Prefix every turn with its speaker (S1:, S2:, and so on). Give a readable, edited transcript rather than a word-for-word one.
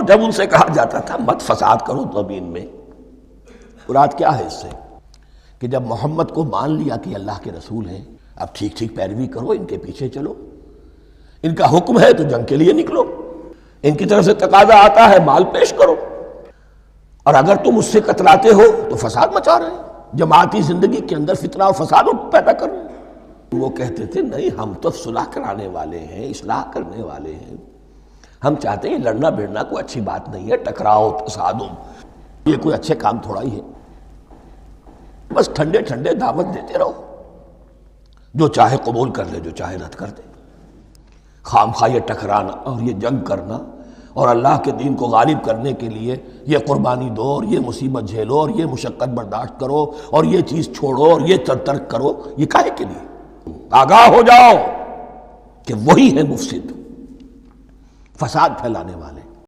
S1: जब उनसे कहा जाता था मत फसाद करो ज़मीन में, मुराद क्या है इससे कि जब मोहम्मद को मान लिया कि अल्लाह के रसूल हैं, अब ठीक ठीक पैरवी करो, इनके पीछे चलो, इनका हुक्म है तो जंग के लिए निकलो, इनकी तरफ से तकाजा आता है माल पेश करो, और अगर तुम उससे कतराते हो तो फसाद मचा रहे हैं, जमाती जिंदगी के अंदर फितना और फसाद पैदा कर रहे हैं। वो कहते थे नहीं, हम तो सुलह कराने वाले हैं, इस्लाह करने वाले हैं, हम चाहते हैं लड़ना भिड़ना कोई अच्छी बात नहीं है, टकराओ तसादुम ये कोई अच्छे काम थोड़ा ही है, बस ठंडे ठंडे दावत देते रहो, जो चाहे कबूल कर ले, जो चाहे रद्द कर दे। खामखा ये टकराना और ये जंग करना और अल्लाह के दीन को गालिब करने के लिए ये कुर्बानी दो और ये मुसीबत झेलो और ये मुशक्क़त बर्दाश्त करो और ये चीज़ छोड़ो और ये तर्क करो, ये काहे के लिए? आगाह हो जाओ कि वही है मुफसिद, फसाद फैलाने वाले।